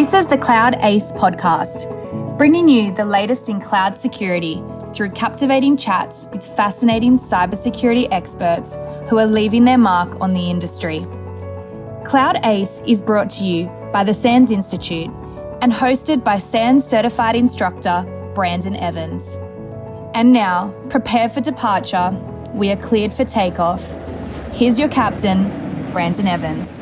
This is the Cloud Ace podcast, bringing you the latest in cloud security through captivating chats with fascinating cybersecurity experts who are leaving their mark on the industry. Cloud Ace is brought to you by the SANS Institute and hosted by SANS certified instructor Brandon Evans. And now, prepare for departure. We are cleared for takeoff. Here's your captain, Brandon Evans.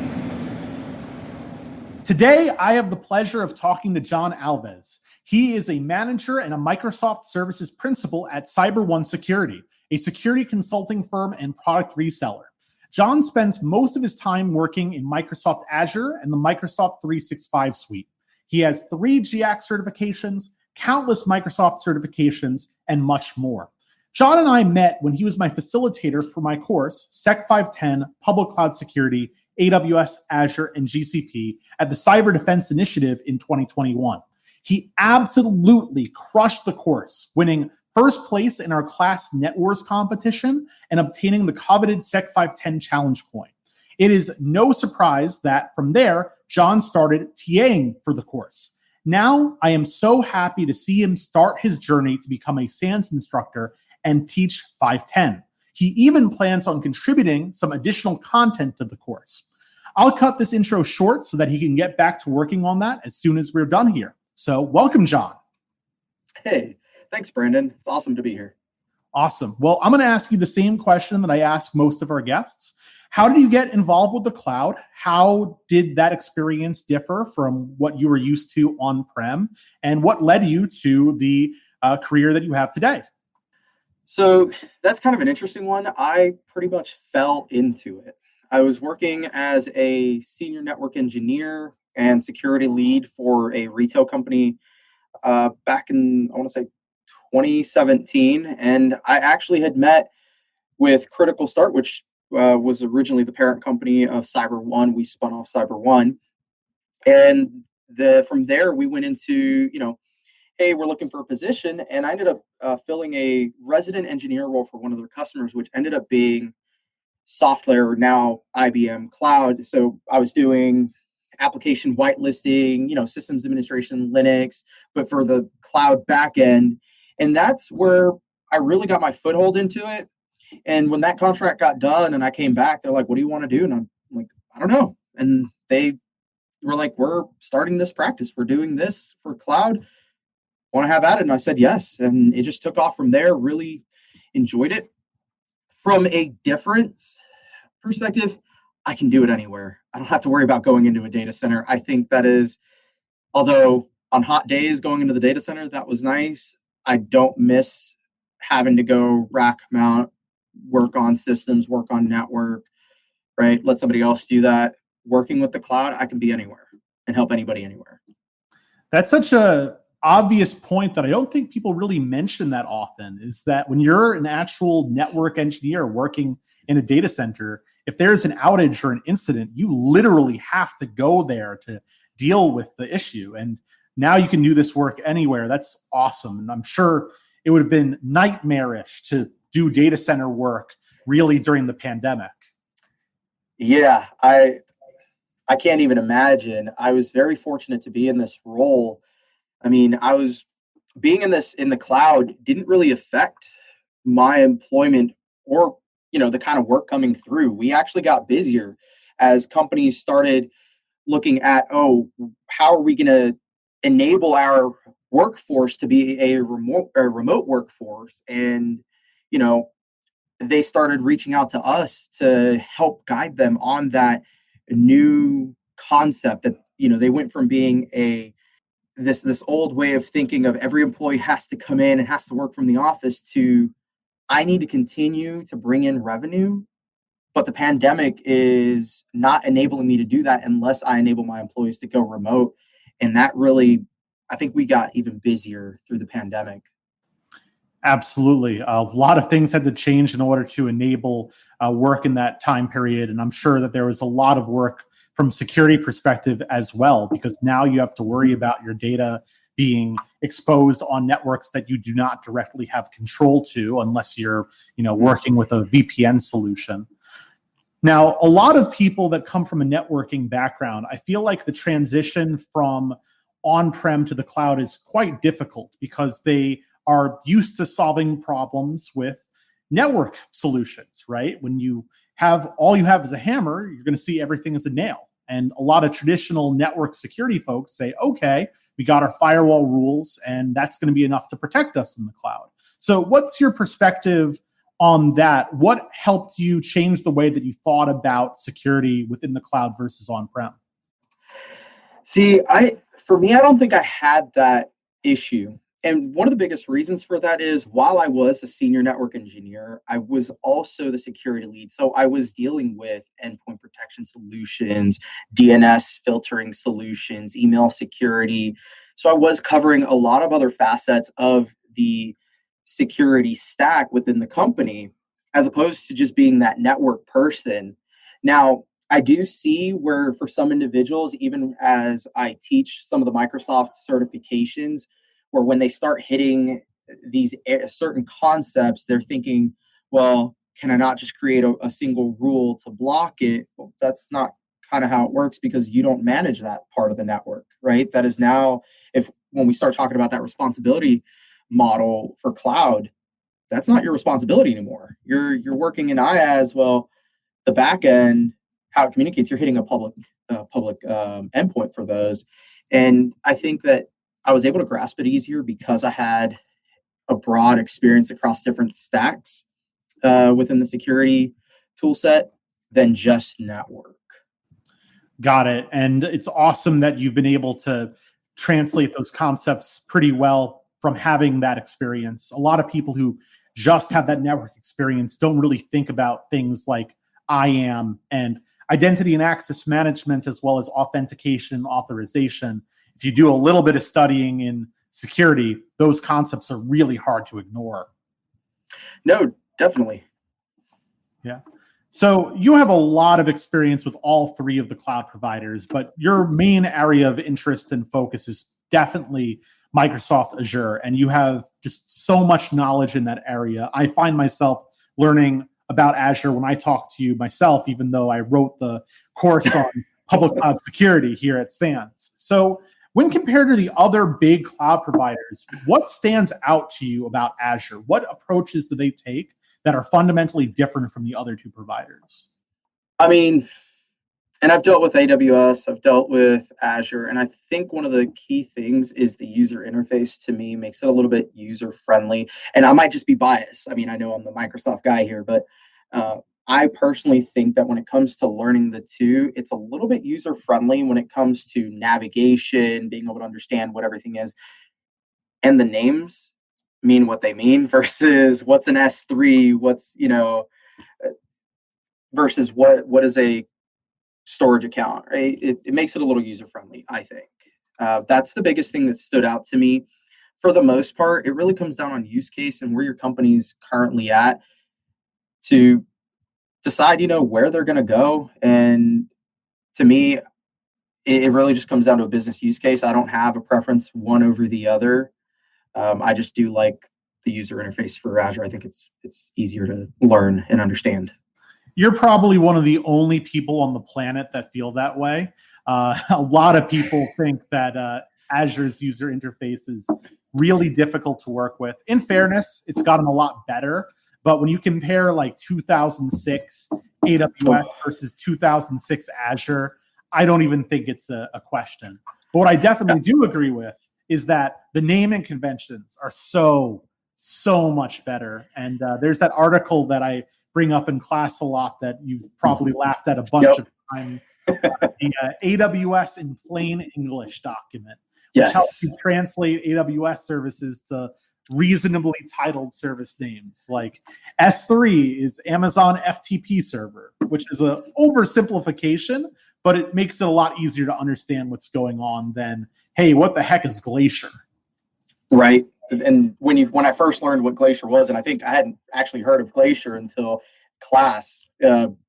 Today, I have the pleasure of talking to John Alves. He is a manager and a Microsoft Services principal at CyberOne Security, a security consulting firm and product reseller. John spends most of his time working in Microsoft Azure and the Microsoft 365 suite. He has 3 GX certifications, countless Microsoft certifications, and much more. John and I met when he was my facilitator for my course, SEC510, Public Cloud Security, AWS, Azure, and GCP at the Cyber Defense Initiative in 2021. He absolutely crushed the course, winning first place in our class Net Wars competition and obtaining the coveted SEC510 challenge coin. It is no surprise that from there, John started TAing for the course. Now, I am so happy to see him start his journey to become a SANS instructor and teach 510. He even plans on contributing some additional content to the course. I'll cut this intro short so that he can get back to working on that as soon as we're done here. So welcome, John. Hey, thanks, Brandon. It's awesome to be here. Awesome. Well, I'm going to ask you the same question that I ask most of our guests. How did you get involved with the cloud? How did that experience differ from what you were used to on-prem? And what led you to the career that you have today? So that's kind of an interesting one. I pretty much fell into it. I was working as a senior network engineer and security lead for a retail company back in, I want to say, 2017. And I actually had met with Critical Start, which was originally the parent company of CyberOne. We spun off CyberOne. And from there, we went into, hey, we're looking for a position. And I ended up filling a resident engineer role for one of their customers, which ended up being SoftLayer, now IBM Cloud. So I was doing application whitelisting, systems administration, Linux, but for the cloud backend. And that's where I really got my foothold into it. And when that contract got done and I came back, they're like, what do you want to do? And I'm like, I don't know. And they were like, we're starting this practice. We're doing this for cloud. Want to have at it? And I said, yes. And it just took off from there. Really enjoyed it. From a difference perspective, I can do it anywhere. I don't have to worry about going into a data center. I think that is, although on hot days going into the data center, that was nice. I don't miss having to go rack mount, work on systems, work on network, right? Let somebody else do that. Working with the cloud, I can be anywhere and help anybody anywhere. That's such a obvious point that I don't think people really mention that often, is that when you're an actual network engineer working in a data center, if there's an outage or an incident, you literally have to go there to deal with the issue. And now you can do this work anywhere. That's awesome. And I'm sure it would have been nightmarish to do data center work really during the pandemic. Yeah, I can't even imagine. I was very fortunate to be in this role. I mean, I was being in the cloud didn't really affect my employment or, the kind of work coming through. We actually got busier as companies started looking at, how are we going to enable our workforce to be a remote workforce? And, they started reaching out to us to help guide them on that new concept that, they went from being this old way of thinking of every employee has to come in and has to work from the office to I need to continue to bring in revenue, but the pandemic is not enabling me to do that unless I enable my employees to go remote. And that really, I think we got even busier through the pandemic. Absolutely. A lot of things had to change in order to enable work in that time period. And I'm sure that there was a lot of work from a security perspective as well, because now you have to worry about your data being exposed on networks that you do not directly have control to unless you're, working with a VPN solution. Now, a lot of people that come from a networking background, I feel like the transition from on-prem to the cloud is quite difficult because they are used to solving problems with network solutions, right? When you have all you have is a hammer, you're going to see everything as a nail. And a lot of traditional network security folks say, okay, we got our firewall rules, and that's going to be enough to protect us in the cloud. So what's your perspective on that? What helped you change the way that you thought about security within the cloud versus on-prem? See, for me, I don't think I had that issue. And one of the biggest reasons for that is while I was a senior network engineer, I was also the security lead. So I was dealing with endpoint protection solutions, DNS filtering solutions, email security. So I was covering a lot of other facets of the security stack within the company, as opposed to just being that network person. Now, I do see where for some individuals, even as I teach some of the Microsoft certifications, where when they start hitting these certain concepts, they're thinking, well, can I not just create a single rule to block it? Well, that's not kind of how it works because you don't manage that part of the network, right? That is now, when we start talking about that responsibility model for cloud, that's not your responsibility anymore. You're working in IaaS, well, the back end, how it communicates, you're hitting a public endpoint for those. And I think that I was able to grasp it easier because I had a broad experience across different stacks within the security tool set than just network. Got it. And it's awesome that you've been able to translate those concepts pretty well from having that experience. A lot of people who just have that network experience don't really think about things like IAM and identity and access management, as well as authentication and authorization. If you do a little bit of studying in security, those concepts are really hard to ignore. No, definitely. Yeah. So you have a lot of experience with all three of the cloud providers, but your main area of interest and focus is definitely Microsoft Azure, and you have just so much knowledge in that area. I find myself learning about Azure when I talk to you myself, even though I wrote the course on public cloud security here at SANS. So when compared to the other big cloud providers, what stands out to you about Azure? What approaches do they take that are fundamentally different from the other two providers? I mean, and I've dealt with AWS, I've dealt with Azure, and I think one of the key things is the user interface to me makes it a little bit user friendly. And I might just be biased. I mean, I know I'm the Microsoft guy here, but I personally think that when it comes to learning the two, it's a little bit user friendly when it comes to navigation, being able to understand what everything is. And the names mean what they mean versus what's an S3, versus what is a storage account, right? It makes it a little user friendly, I think. That's the biggest thing that stood out to me. For the most part, it really comes down on use case and where your company's currently at to decide, where they're going to go. And to me, it really just comes down to a business use case. I don't have a preference one over the other. I just do like the user interface for Azure. I think it's easier to learn and understand. You're probably one of the only people on the planet that feel that way. A lot of people think that Azure's user interface is really difficult to work with. In fairness, it's gotten a lot better. But when you compare like 2006 AWS versus 2006 Azure, I don't even think it's a question. But what I definitely do agree with is that the naming conventions are so much better. And there's that article that I bring up in class a lot that you've probably laughed at a bunch of times. The AWS in plain English document, which helps you translate AWS services to reasonably titled service names. Like S3 is Amazon FTP server, which is an oversimplification, but it makes it a lot easier to understand what's going on than, hey, what the heck is Glacier? Right. And when I first learned what Glacier was, and I think I hadn't actually heard of Glacier until class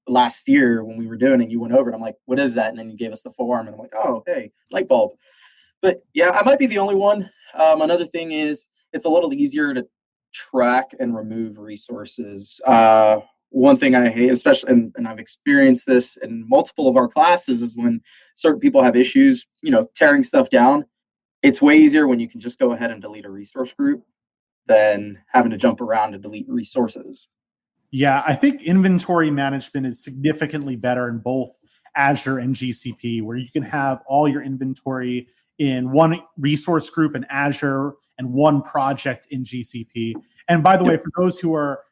last year when we were doing it, you went over it. I'm like, what is that? And then you gave us the form, and I'm like, oh, hey, light bulb. But yeah, I might be the only one. Another thing is it's a little easier to track and remove resources. One thing I hate, especially, and I've experienced this in multiple of our classes, is when certain people have issues, tearing stuff down. it's way easier when you can just go ahead and delete a resource group than having to jump around to delete resources. Yeah, I think inventory management is significantly better in both Azure and GCP, where you can have all your inventory in one resource group in Azure and one project in GCP. And by the way, for those who are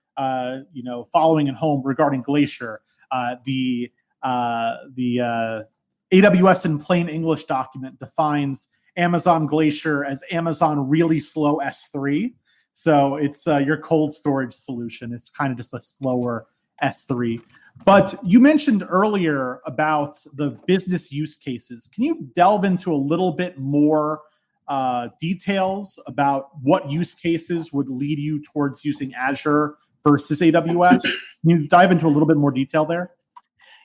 following at home regarding Glacier, the AWS in plain English document defines Amazon Glacier as Amazon really slow S3. So it's your cold storage solution. It's kind of just a slower S3. But you mentioned earlier about the business use cases. Can you delve into a little bit more details about what use cases would lead you towards using Azure versus AWS? Can you dive into a little bit more detail there?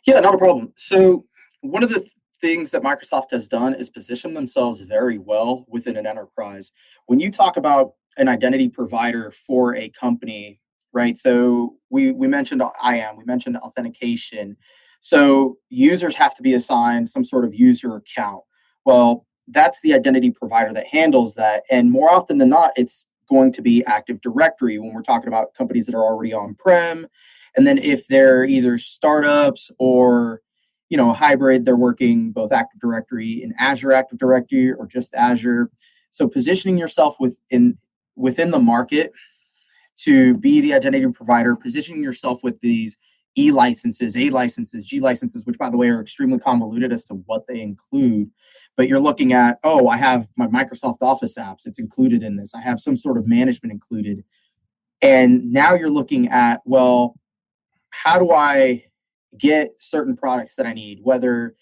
Yeah, not a problem. So one of the things that Microsoft has done is position themselves very well within an enterprise. When you talk about an identity provider for a company, right? So we mentioned IAM, we mentioned authentication. So users have to be assigned some sort of user account. Well, that's the identity provider that handles that. And more often than not, it's going to be Active Directory when we're talking about companies that are already on-prem. And then if they're either startups or hybrid, they're working both Active Directory and Azure Active Directory or just Azure. So positioning yourself within the market to be the identity provider, positioning yourself with these E licenses, A licenses, G licenses, which by the way are extremely convoluted as to what they include. But you're looking at, I have my Microsoft Office apps, it's included in this. I have some sort of management included. And now you're looking at, well, how do I get certain products that I need, whether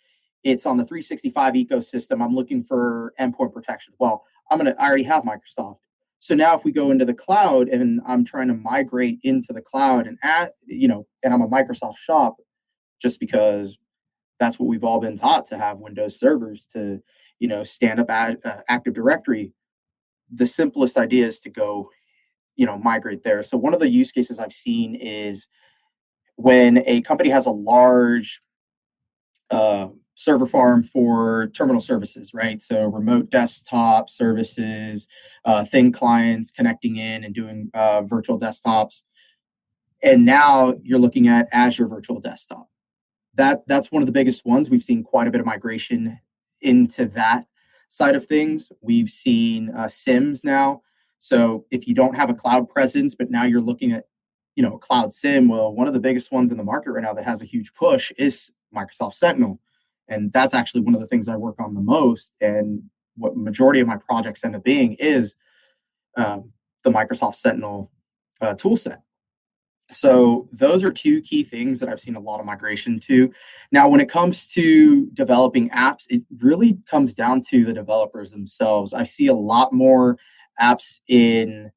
it's on the 365 ecosystem, I'm looking for endpoint protection. Well, I already have Microsoft. So now if we go into the cloud and I'm trying to migrate into the cloud and and I'm a Microsoft shop, just because that's what we've all been taught to have Windows servers to, stand up Active Directory. The simplest idea is to go, migrate there. So one of the use cases I've seen is when a company has a large server farm for terminal services, right? So remote desktop services, thin clients connecting in and doing virtual desktops. And now you're looking at Azure Virtual Desktop. That's one of the biggest ones. We've seen quite a bit of migration into that side of things. We've seen SIMs now. So if you don't have a cloud presence, but now you're looking at cloud SIM, well, one of the biggest ones in the market right now that has a huge push is Microsoft Sentinel. And that's actually one of the things I work on the most. And what majority of my projects end up being is the Microsoft Sentinel tool set. So those are two key things that I've seen a lot of migration to. Now, when it comes to developing apps, it really comes down to the developers themselves. I see a lot more apps in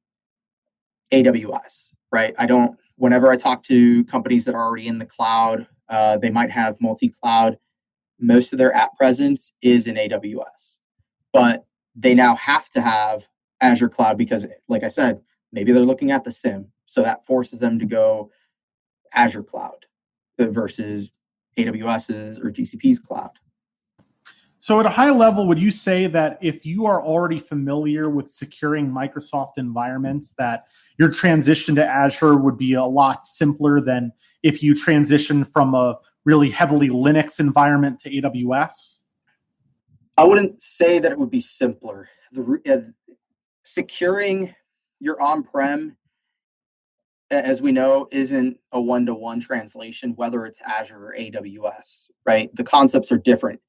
AWS, right? Whenever I talk to companies that are already in the cloud, they might have multi-cloud. Most of their app presence is in AWS, but they now have to have Azure Cloud because, like I said, maybe they're looking at the SIM. So that forces them to go Azure Cloud versus AWS's or GCP's cloud. So at a high level, would you say that if you are already familiar with securing Microsoft environments, that your transition to Azure would be a lot simpler than if you transition from a really heavily Linux environment to AWS? I wouldn't say that it would be simpler. Securing your on-prem, as we know, isn't a one-to-one translation, whether it's Azure or AWS, right? The concepts are different.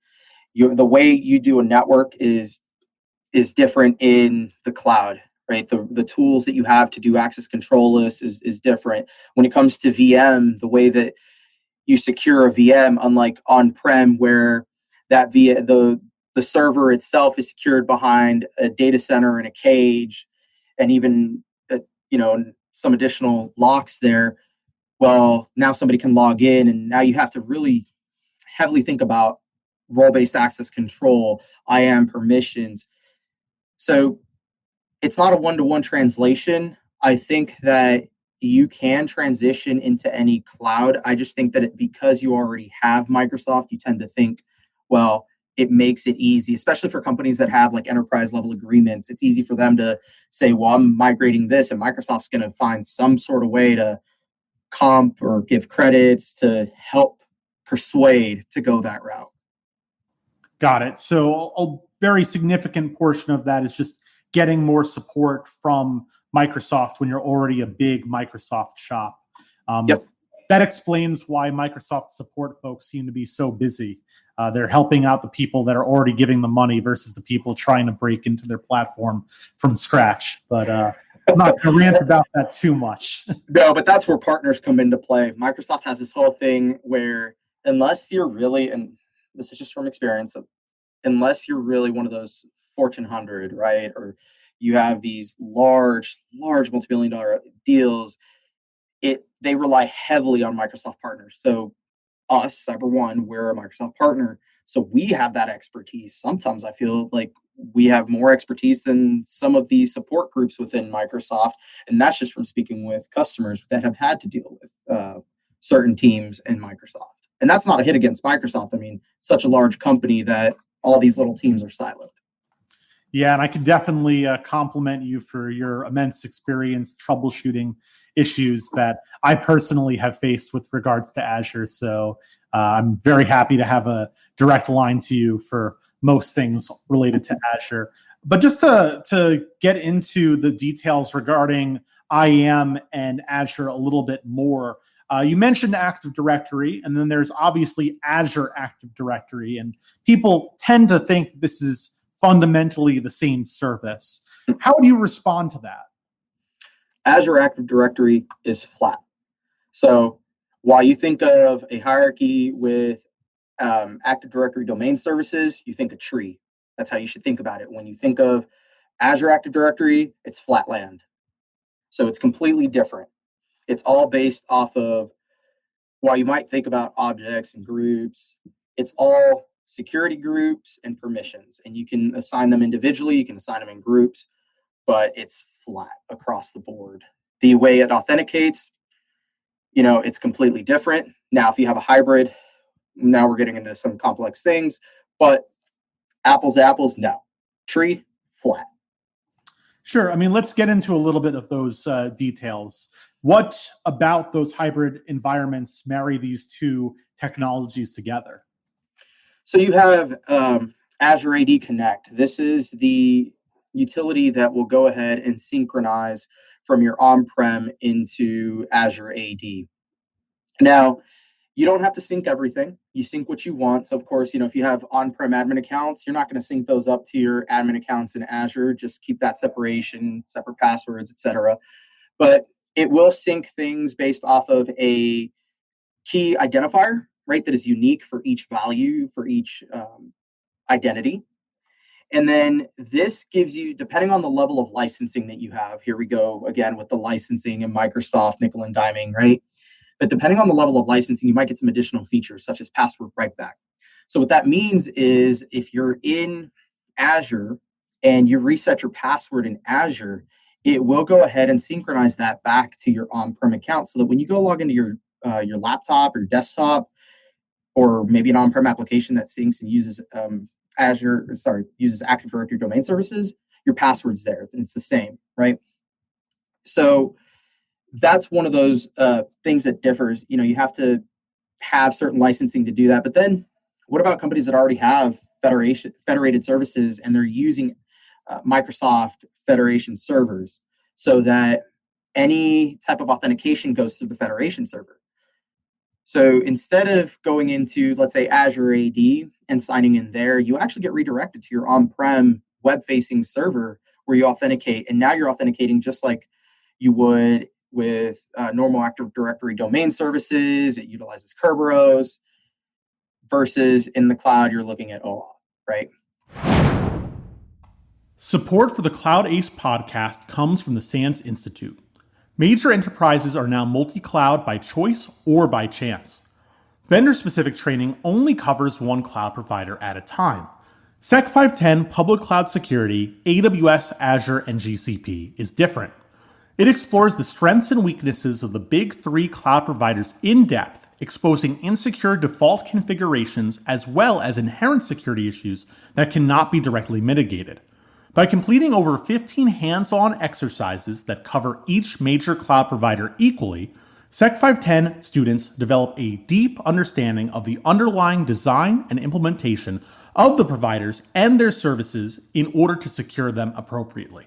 The way you do a network is different in the cloud, right? The tools that you have to do access control lists is different. When it comes to VM, the way that you secure a VM, unlike on-prem where the server itself is secured behind a data center in a cage and even some additional locks there. Well, now somebody can log in, and now you have to really heavily think about role-based access control, IAM permissions. So it's not a one-to-one translation. I think that you can transition into any cloud. I just think that because you already have Microsoft, you tend to think, well, it makes it easy, especially for companies that have like enterprise level agreements. It's easy for them to say, well, I'm migrating this, and Microsoft's going to find some sort of way to comp or give credits to help persuade to go that route. Got it. So a very significant portion of that is just getting more support from Microsoft when you're already a big Microsoft shop. Yep. That explains why Microsoft support folks seem to be so busy. They're helping out the people that are already giving the money versus the people trying to break into their platform from scratch. But I'm not going to rant about that too much. No, but that's where partners come into play. Microsoft has this whole thing where unless you're really, and this is just from experience, unless you're really one of those Fortune 100, right? Or you have these large multi-billion dollar deals, they rely heavily on Microsoft partners. So us, CyberOne, we're a Microsoft partner. So we have that expertise. Sometimes I feel like we have more expertise than some of the support groups within Microsoft. And that's just from speaking with customers that have had to deal with certain teams in Microsoft. And that's not a hit against Microsoft. I mean, such a large company that all these little teams are siloed. Yeah, and I can definitely compliment you for your immense experience troubleshooting issues that I personally have faced with regards to Azure. So I'm very happy to have a direct line to you for most things related to Azure. But just to get into the details regarding IAM and Azure a little bit more, you mentioned Active Directory, and then there's obviously Azure Active Directory, and people tend to think this is fundamentally the same service. How do you respond to that? Azure Active Directory is flat. So while you think of a hierarchy with Active Directory domain services, you think a tree. That's how you should think about it. When you think of Azure Active Directory, it's flat land. So it's completely different. It's all based off of, while you might think about objects and groups, it's all security groups and permissions. And you can assign them individually, you can assign them in groups, but it's flat across the board. The way it authenticates, it's completely different. Now, if you have a hybrid, now we're getting into some complex things, but apples to apples, no. Tree, flat. Sure. I mean, let's get into a little bit of those details. What about those hybrid environments marry these two technologies together? So you have Azure AD Connect. This is the utility that will go ahead and synchronize from your on-prem into Azure AD. Now, you don't have to sync everything. You sync what you want. So, of course, if you have on-prem admin accounts, you're not going to sync those up to your admin accounts in Azure. Just keep that separation, separate passwords, etc. But it will sync things based off of a key identifier, right, that is unique for each value, for each identity. And then this gives you, depending on the level of licensing that you have, here we go again with the licensing and Microsoft nickel and diming, right? But depending on the level of licensing, you might get some additional features such as password writeback. So what that means is if you're in Azure and you reset your password in Azure, it will go ahead and synchronize that back to your on-prem account so that when you go log into your laptop or your desktop, or maybe an on-prem application that syncs and uses uses Active Directory domain services, your password's there. It's the same, right? So that's one of those things that differs. You have to have certain licensing to do that. But then what about companies that already have federated services and they're using Microsoft Federation servers so that any type of authentication goes through the Federation server? So instead of going into, let's say, Azure AD and signing in there, you actually get redirected to your on-prem web-facing server where you authenticate. And now you're authenticating just like you would with normal Active Directory domain services. It utilizes Kerberos versus in the cloud, you're looking at OAuth, right? Support for the Cloud Ace podcast comes from the SANS Institute. Major enterprises are now multi-cloud by choice or by chance. Vendor-specific training only covers one cloud provider at a time. SEC510 Public Cloud Security, AWS, Azure, and GCP is different. It explores the strengths and weaknesses of the big three cloud providers in depth, exposing insecure default configurations as well as inherent security issues that cannot be directly mitigated. By completing over 15 hands-on exercises that cover each major cloud provider equally, SEC510 students develop a deep understanding of the underlying design and implementation of the providers and their services in order to secure them appropriately.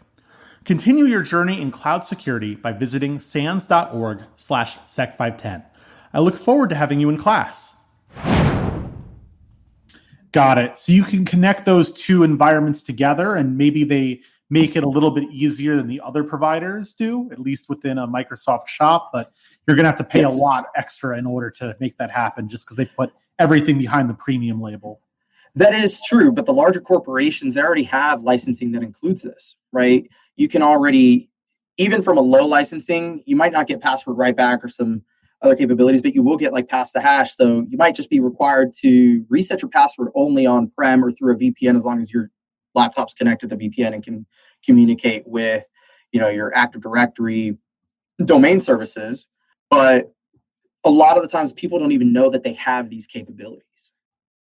Continue your journey in cloud security by visiting sans.org/sec510. I look forward to having you in class. Got it. So you can connect those two environments together, and maybe they make it a little bit easier than the other providers do, at least within a Microsoft shop, but you're going to have to pay a lot extra in order to make that happen just because they put everything behind the premium label. That is true, but the larger corporations, they already have licensing that includes this, right? You can already, even from a low licensing, you might not get password write back or some other capabilities, but you will get like pass the hash. So you might just be required to reset your password only on-prem or through a VPN as long as your laptop's connected to the VPN and can communicate with, your Active Directory domain services. But a lot of the times people don't even know that they have these capabilities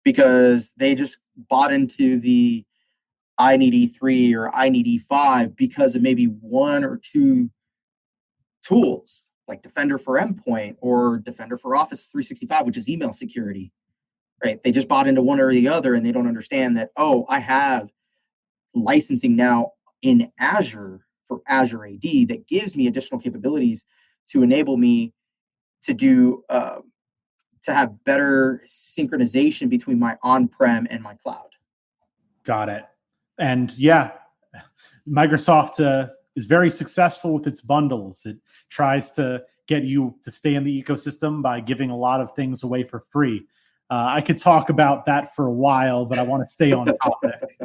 because they just bought into the I need E3 or I need E5 because of maybe one or two tools like Defender for Endpoint or Defender for Office 365, which is email security, right? They just bought into one or the other and they don't understand that, I have licensing now in Azure for Azure AD that gives me additional capabilities to enable me to do, to have better synchronization between my on-prem and my cloud. Got it. And yeah, Microsoft is very successful with its bundles. It tries to get you to stay in the ecosystem by giving a lot of things away for free. I could talk about that for a while, but I want to stay on topic.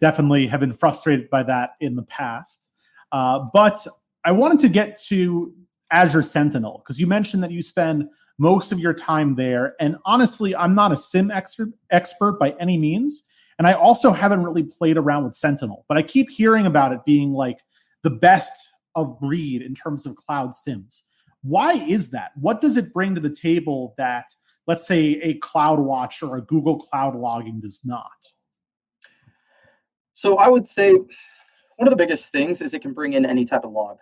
Definitely have been frustrated by that in the past. But I wanted to get to Azure Sentinel because you mentioned that you spend most of your time there. And honestly, I'm not a SIM expert by any means. And I also haven't really played around with Sentinel, but I keep hearing about it being like the best of breed in terms of cloud SIMs. Why is that? What does it bring to the table that, let's say, a CloudWatch or a Google Cloud Logging does not? So I would say one of the biggest things is it can bring in any type of log.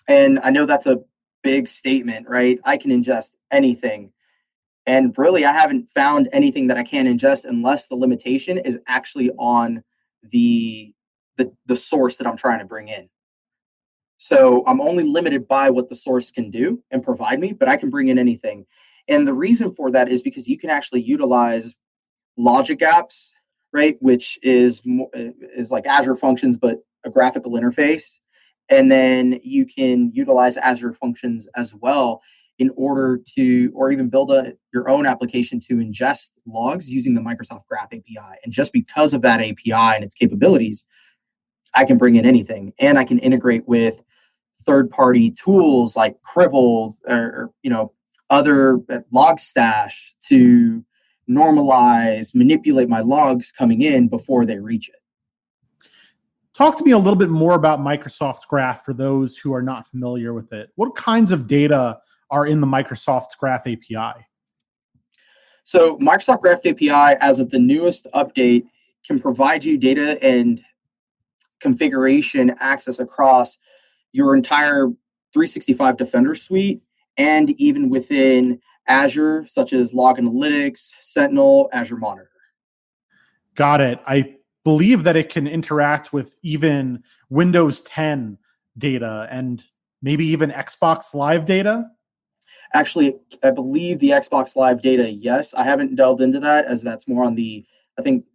And I know that's a big statement, right? I can ingest anything. And really, I haven't found anything that I can ingest unless the limitation is actually on the source that I'm trying to bring in. So I'm only limited by what the source can do and provide me, but I can bring in anything. And the reason for that is because you can actually utilize logic apps, right? Which is like Azure Functions, but a graphical interface. And then you can utilize Azure Functions as well in order to, or even build your own application to ingest logs using the Microsoft Graph API. And just because of that API and its capabilities, I can bring in anything. And I can integrate with third-party tools like Cribble or other Logstash to normalize, manipulate my logs coming in before they reach it. Talk to me a little bit more about Microsoft Graph for those who are not familiar with it. What kinds of data are in the Microsoft Graph API? So Microsoft Graph API, as of the newest update, can provide you data and configuration access across your entire 365 Defender suite and even within Azure, such as Log Analytics, Sentinel, Azure Monitor. Got it. I believe that it can interact with even Windows 10 data and maybe even Xbox Live data. Actually, I believe the Xbox Live data, yes. I haven't delved into that as that's more on the,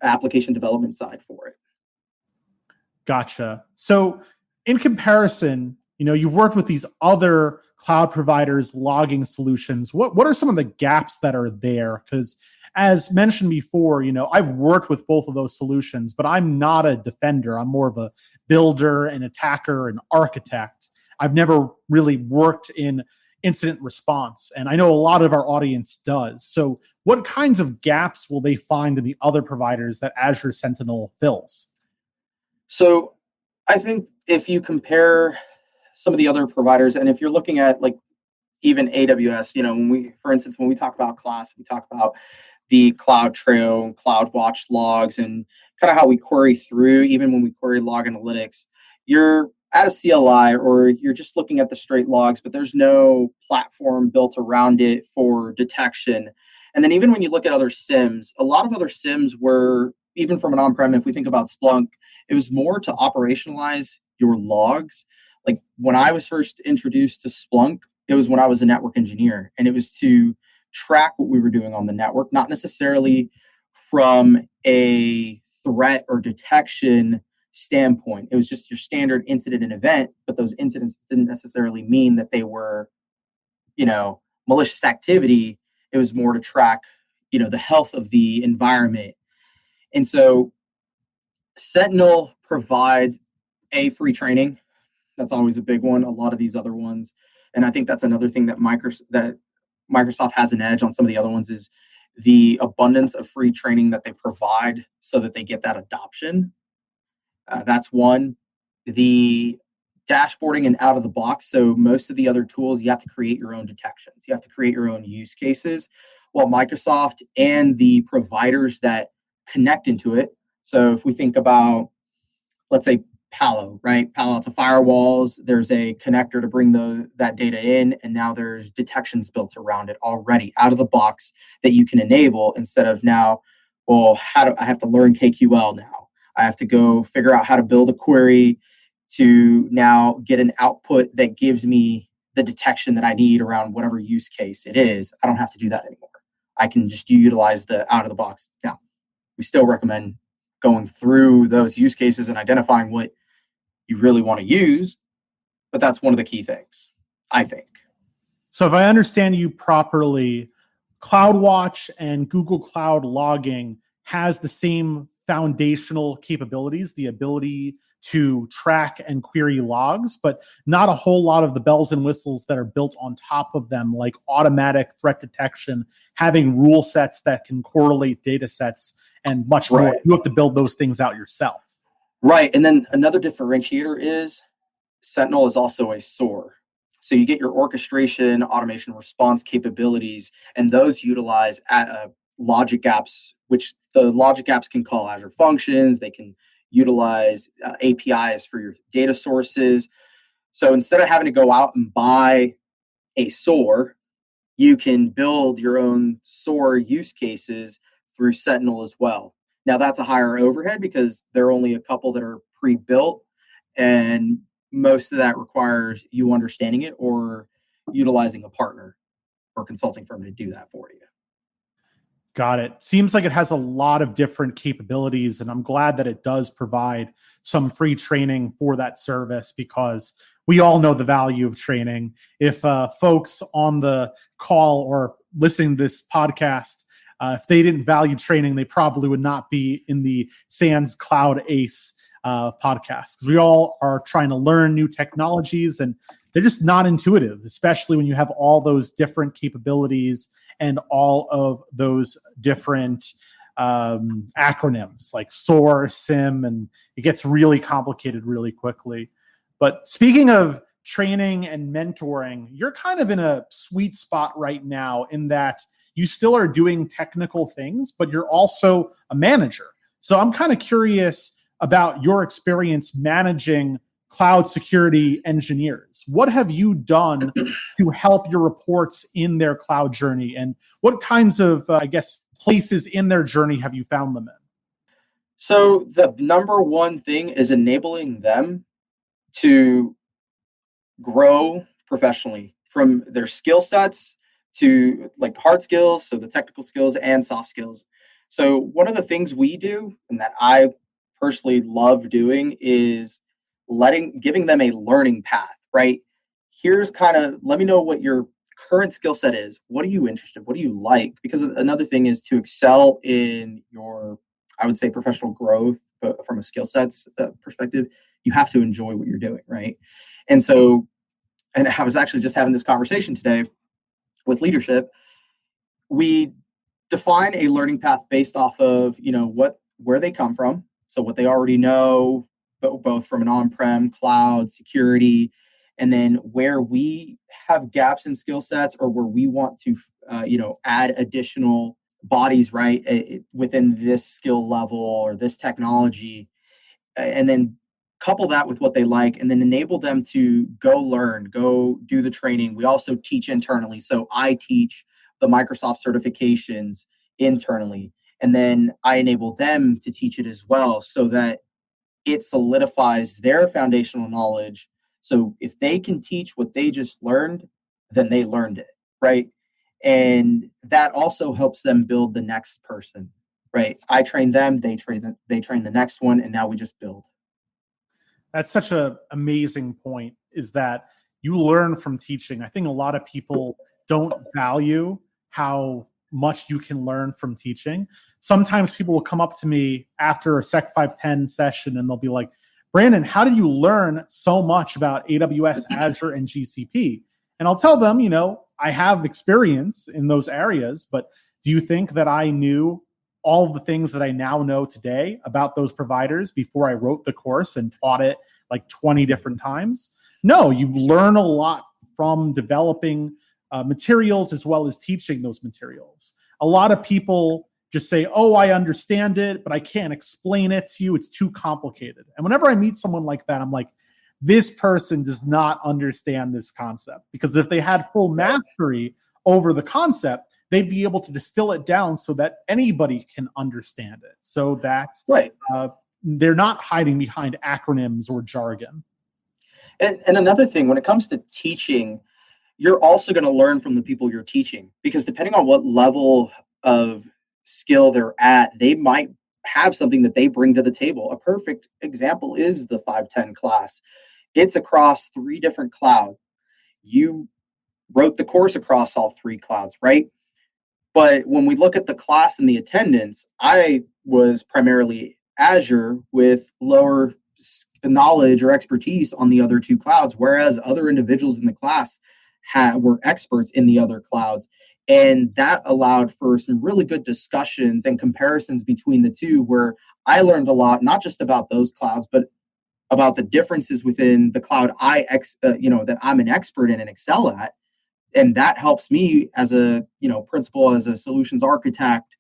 application development side for it. Gotcha. So in comparison, you've worked with these other cloud providers' logging solutions. What are some of the gaps that are there? Because as mentioned before, I've worked with both of those solutions, but I'm not a defender. I'm more of a builder, an attacker, an architect. I've never really worked in incident response. And I know a lot of our audience does. So what kinds of gaps will they find in the other providers that Azure Sentinel fills? So I think if you compare some of the other providers, and if you're looking at like even AWS, for instance, when we talk about class, we talk about the Cloud Trail, Cloud Watch logs, and kind of how we query through, even when we query log analytics. You're at a CLI or you're just looking at the straight logs, but there's no platform built around it for detection. And then even when you look at other SIEMs, a lot of other SIEMs were, even from an on-prem, if we think about Splunk, it was more to operationalize your logs. Like when I was first introduced to Splunk, it was when I was a network engineer, and it was to track what we were doing on the network, not necessarily from a threat or detection standpoint. It was just your standard incident and event, but those incidents didn't necessarily mean that they were, malicious activity. It was more to track, the health of the environment. And so Sentinel provides free training. That's always a big one. A lot of these other ones, and I think that's another thing that Microsoft has an edge on some of the other ones, is the abundance of free training that they provide so that they get that adoption. That's one. The dashboarding and out of the box. So most of the other tools, you have to create your own detections. You have to create your own use cases. Well, Microsoft and the providers that connect into it. So if we think about, let's say, Palo Alto firewalls, there's a connector to bring that data in, and now there's detections built around it already out of the box that you can enable, instead of now, well, how do I have to learn KQL now? I have to go figure out how to build a query to now get an output that gives me the detection that I need around whatever use case it is. I don't have to do that anymore. I can just utilize the out of the box. Now, we still recommend going through those use cases and identifying what you really want to use, but that's one of the key things, I think. So if I understand you properly, CloudWatch and Google Cloud Logging has the same foundational capabilities, the ability to track and query logs, but not a whole lot of the bells and whistles that are built on top of them, like automatic threat detection, having rule sets that can correlate data sets, and much more. You have to build those things out yourself. Right. And then another differentiator is Sentinel is also a SOAR. So you get your orchestration, automation, response capabilities, and those utilize logic apps, which the logic apps can call Azure functions. They can utilize APIs for your data sources. So instead of having to go out and buy a SOAR, you can build your own SOAR use cases through Sentinel as well. Now that's a higher overhead because there are only a couple that are pre-built, and most of that requires you understanding it or utilizing a partner or consulting firm to do that for you. Got it. Seems like it has a lot of different capabilities, and I'm glad that it does provide some free training for that service, because we all know the value of training. If folks on the call or listening to this podcast, if they didn't value training, they probably would not be in the SANS Cloud Ace podcast, because we all are trying to learn new technologies, and they're just not intuitive, especially when you have all those different capabilities and all of those different acronyms like SOAR, SIM, and it gets really complicated really quickly. But speaking of training and mentoring, you're kind of in a sweet spot right now in that you still are doing technical things, but you're also a manager. So I'm kind of curious about your experience managing cloud security engineers. What have you done to help your reports in their cloud journey? And what kinds of, places in their journey have you found them in? So the number one thing is enabling them to grow professionally, from their skill sets to like hard skills, so the technical skills and soft skills. So one of the things we do, and that I personally love doing, is giving them a learning path, right? Here's let me know what your current skill set is. What are you interested in? What do you like? Because another thing is to excel in your, I would say, professional growth, but from a skill sets perspective, you have to enjoy what you're doing, right? And so, and I was actually just having this conversation today with leadership. We define a learning path based off of, where they come from. So what they already know, both from an on-prem, cloud, security, and then where we have gaps in skill sets or where we want to, add additional bodies, right, within this skill level or this technology, and then couple that with what they like, and then enable them to go learn, go do the training. We also teach internally. So I teach the Microsoft certifications internally, and then I enable them to teach it as well so that it solidifies their foundational knowledge. So if they can teach what they just learned, then they learned it, right? And that also helps them build the next person, right? I train them, they train the next one, and now we just build. That's such an amazing point, is that you learn from teaching. I think a lot of people don't value how much you can learn from teaching. Sometimes people will come up to me after a SEC510 session and they'll be like, Brandon, how did you learn so much about AWS, Azure, and GCP? And I'll tell them, I have experience in those areas, but do you think that I knew all of the things that I now know today about those providers before I wrote the course and taught it like 20 different times? No, you learn a lot from developing materials as well as teaching those materials. A lot of people just say, oh, I understand it, but I can't explain it to you. It's too complicated. And whenever I meet someone like that, I'm like, this person does not understand this concept, because if they had full mastery over the concept, they'd be able to distill it down so that anybody can understand it, so that they're not hiding behind acronyms or jargon. And another thing, when it comes to teaching, you're also going to learn from the people you're teaching, because depending on what level of skill they're at, they might have something that they bring to the table. A perfect example is the 510 class. It's across 3 different clouds. You wrote the course across all 3 clouds, right? But when we look at the class and the attendance, I was primarily Azure with lower knowledge or expertise on the other 2 clouds, whereas other individuals in the class were experts in the other clouds. And that allowed for some really good discussions and comparisons between the 2, where I learned a lot, not just about those clouds, but about the differences within the cloud that I'm an expert in and excel at. And that helps me as a principal, as a solutions architect,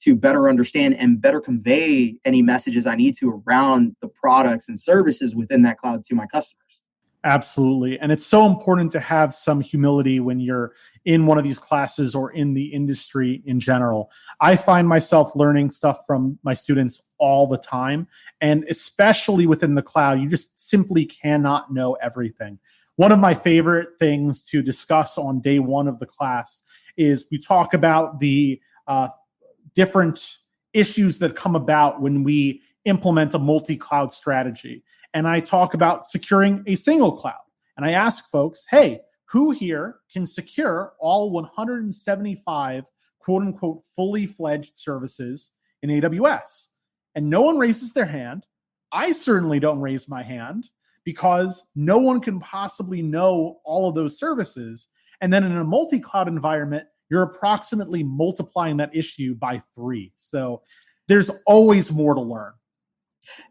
to better understand and better convey any messages I need to around the products and services within that cloud to my customers. Absolutely. And it's so important to have some humility when you're in one of these classes or in the industry in general. I find myself learning stuff from my students all the time. And especially within the cloud, you just simply cannot know everything. One of my favorite things to discuss on day 1 of the class is we talk about the different issues that come about when we implement a multi-cloud strategy. And I talk about securing a single cloud. And I ask folks, hey, who here can secure all 175 quote unquote fully fledged services in AWS? And no one raises their hand. I certainly don't raise my hand, because no one can possibly know all of those services. And then in a multi-cloud environment, you're approximately multiplying that issue by 3. So there's always more to learn.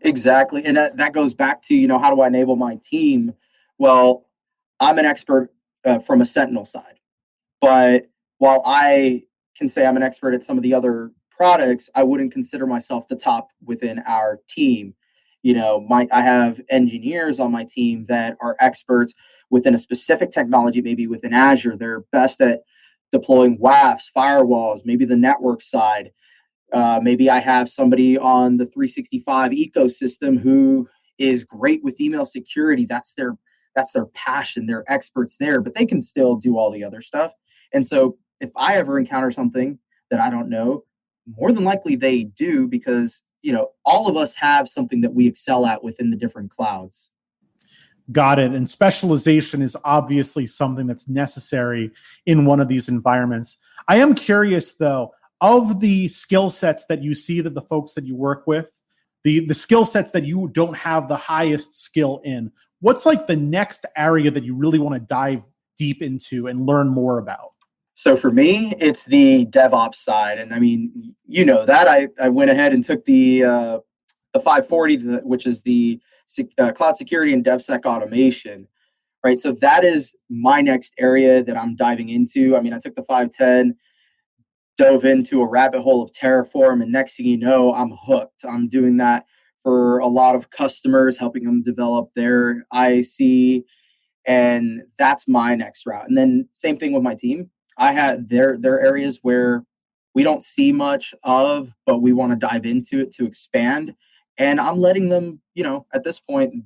Exactly. And that goes back to, how do I enable my team? Well, I'm an expert from a Sentinel side. But while I can say I'm an expert at some of the other products, I wouldn't consider myself the top within our team. I have engineers on my team that are experts within a specific technology, maybe within Azure. They're best at deploying WAFs, firewalls, maybe the network side. Maybe I have somebody on the 365 ecosystem who is great with email security. That's their passion. They're experts there, but they can still do all the other stuff. And so if I ever encounter something that I don't know, more than likely they do, because all of us have something that we excel at within the different clouds. Got it. And specialization is obviously something that's necessary in one of these environments. I am curious, though, of the skill sets that you see that the folks that you work with, the skill sets that you don't have the highest skill in, what's like the next area that you really want to dive deep into and learn more about? So for me, it's the DevOps side. And I mean, that I went ahead and took the 540, which is the cloud security and DevSec automation, right? So that is my next area that I'm diving into. I mean, I took the 510, dove into a rabbit hole of Terraform, and next thing you know, I'm hooked. I'm doing that for a lot of customers, helping them develop their IAC, and that's my next route. And then same thing with my team. I had there are areas where we don't see much of, but we want to dive into it to expand. And I'm letting them, at this point,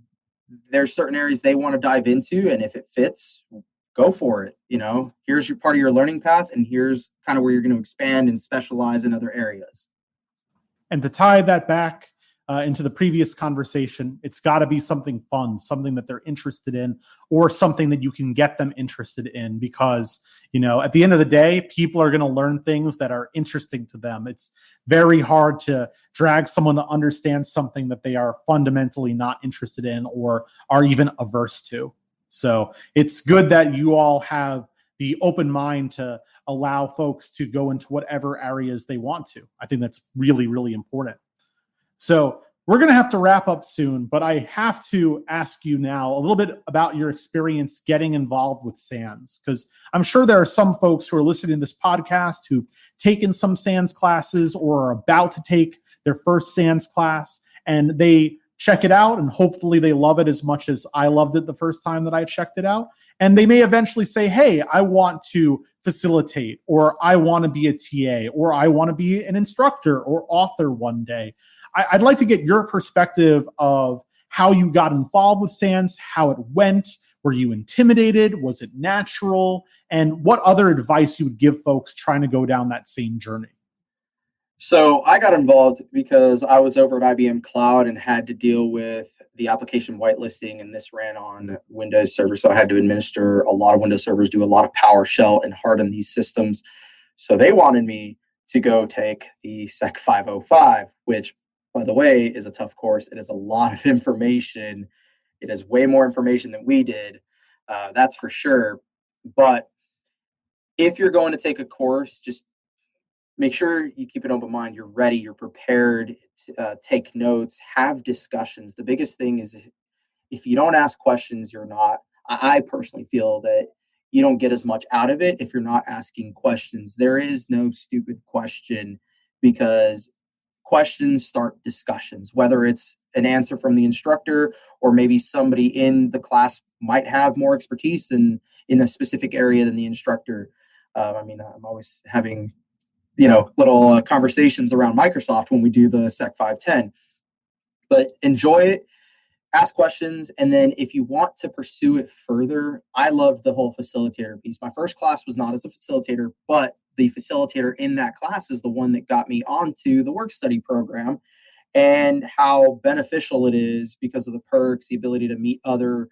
there's certain areas they want to dive into, and if it fits, go for it. Here's your part of your learning path, and here's kind of where you're going to expand and specialize in other areas. And to tie that back into the previous conversation, it's got to be something fun, something that they're interested in, or something that you can get them interested in, because, at the end of the day, people are going to learn things that are interesting to them. It's very hard to drag someone to understand something that they are fundamentally not interested in or are even averse to. So it's good that you all have the open mind to allow folks to go into whatever areas they want to. I think that's really, really important. So we're going to have to wrap up soon, but I have to ask you now a little bit about your experience getting involved with SANS, because I'm sure there are some folks who are listening to this podcast who've taken some SANS classes or are about to take their first SANS class, and they check it out, and hopefully they love it as much as I loved it the first time that I checked it out. And they may eventually say, hey, I want to facilitate, or I want to be a TA, or I want to be an instructor or author one day. I'd like to get your perspective of how you got involved with SANS, how it went. Were you intimidated? Was it natural? And what other advice you would give folks trying to go down that same journey? So I got involved because I was over at IBM Cloud and had to deal with the application whitelisting, and this ran on Windows servers. So I had to administer a lot of Windows servers, do a lot of PowerShell, and harden these systems. So they wanted me to go take the SEC505, which, by the way, is a tough course. It is a lot of information. It is way more information than we did. That's for sure. But if you're going to take a course, just make sure you keep an open mind. You're ready. You're prepared to take notes, have discussions. The biggest thing is if you don't ask questions, you're not. I personally feel that you don't get as much out of it if you're not asking questions. There is no stupid question, because questions start discussions, whether it's an answer from the instructor or maybe somebody in the class might have more expertise in a specific area than the instructor. I'm always having little conversations around Microsoft when we do the SEC510, but enjoy it, ask questions. And then if you want to pursue it further, I love the whole facilitator piece. My first class was not as a facilitator, but the facilitator in that class is the one that got me onto the work study program, and how beneficial it is because of the perks, the ability to meet other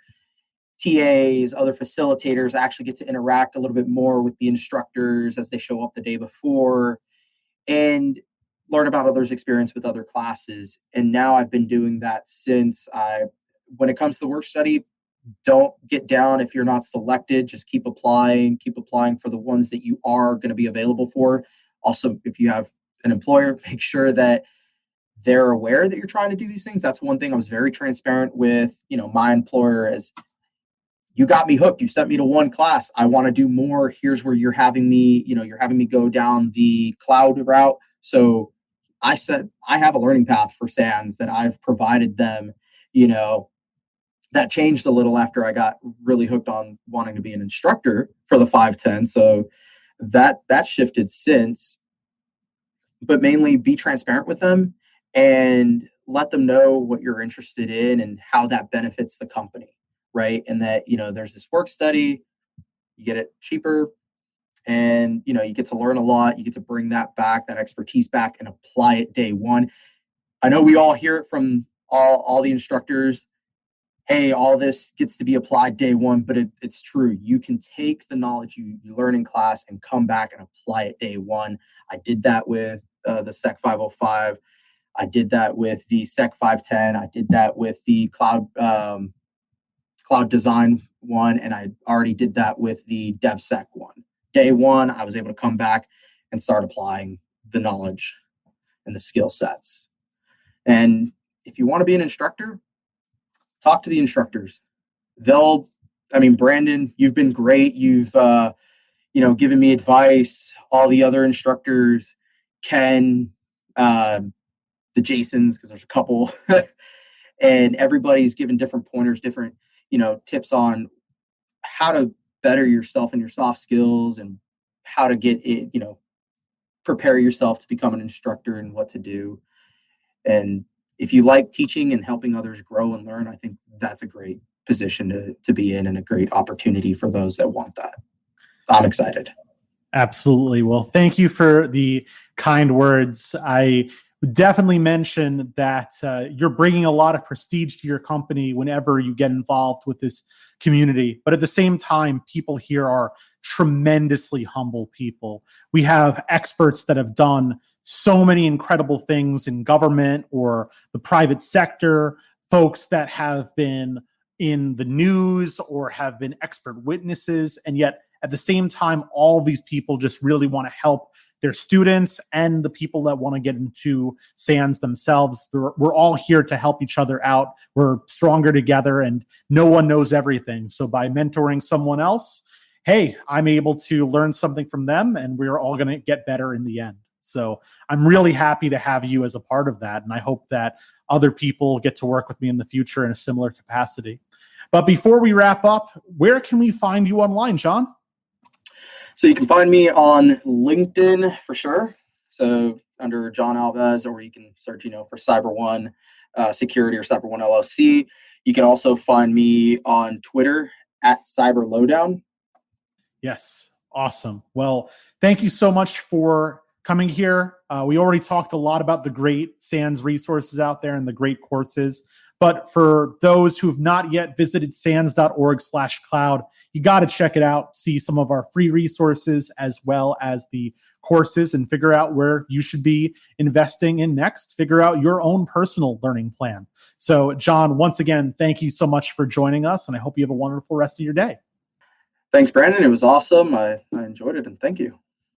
TAs, other facilitators, actually get to interact a little bit more with the instructors as they show up the day before, and learn about others' experience with other classes. And now I've been doing that when it comes to the work study, don't get down if you're not selected. Just keep applying for the ones that you are going to be available for. Also, if you have an employer, make sure that they're aware that you're trying to do these things. That's one thing I was very transparent with, my employer, as you got me hooked. You sent me to one class. I want to do more. Here's where you're having me go down the cloud route. So I said, I have a learning path for SANS that I've provided them, that changed a little after I got really hooked on wanting to be an instructor for the 510. So that shifted since, but mainly be transparent with them and let them know what you're interested in and how that benefits the company, right? And that, there's this work study, you get it cheaper, and, you get to learn a lot. You get to bring that expertise back and apply it day one. I know we all hear it from all the instructors. Hey, all this gets to be applied day one, but it's true. You can take the knowledge you learn in class and come back and apply it day one. I did that with the SEC505. I did that with the SEC510. I did that with the cloud design one, and I already did that with the DevSec one. Day one, I was able to come back and start applying the knowledge and the skill sets. And if you want to be an instructor, talk to the instructors. Brandon, you've been great. You've, given me advice. All the other instructors, Ken, the Jasons, because there's a couple, and everybody's given different pointers, different, tips on how to better yourself and your soft skills and how to get it, prepare yourself to become an instructor and what to do. And if you like teaching and helping others grow and learn, I think that's a great position to be in and a great opportunity for those that want that. I'm excited. Absolutely. Well, thank you for the kind words. I definitely mention that you're bringing a lot of prestige to your company whenever you get involved with this community. But at the same time, people here are tremendously humble people. We have experts that have done so many incredible things in government or the private sector, folks that have been in the news or have been expert witnesses, and yet at the same time, all these people just really want to help their students and the people that want to get into SANS themselves. We're all here to help each other out. We're stronger together and no one knows everything. So by mentoring someone else, hey, I'm able to learn something from them and we're all going to get better in the end. So I'm really happy to have you as a part of that. And I hope that other people get to work with me in the future in a similar capacity. But before we wrap up, where can we find you online, John? So you can find me on LinkedIn for sure. So under John Alves, or you can search, for CyberOne Security or CyberOne LLC. You can also find me on Twitter at CyberLowdown. Yes. Awesome. Well, thank you so much for coming here. We already talked a lot about the great SANS resources out there and the great courses. But for those who have not yet visited sans.org/cloud, you got to check it out, see some of our free resources as well as the courses and figure out where you should be investing in next. Figure out your own personal learning plan. So, John, once again, thank you so much for joining us, and I hope you have a wonderful rest of your day. Thanks, Brandon. It was awesome. I enjoyed it, and thank you.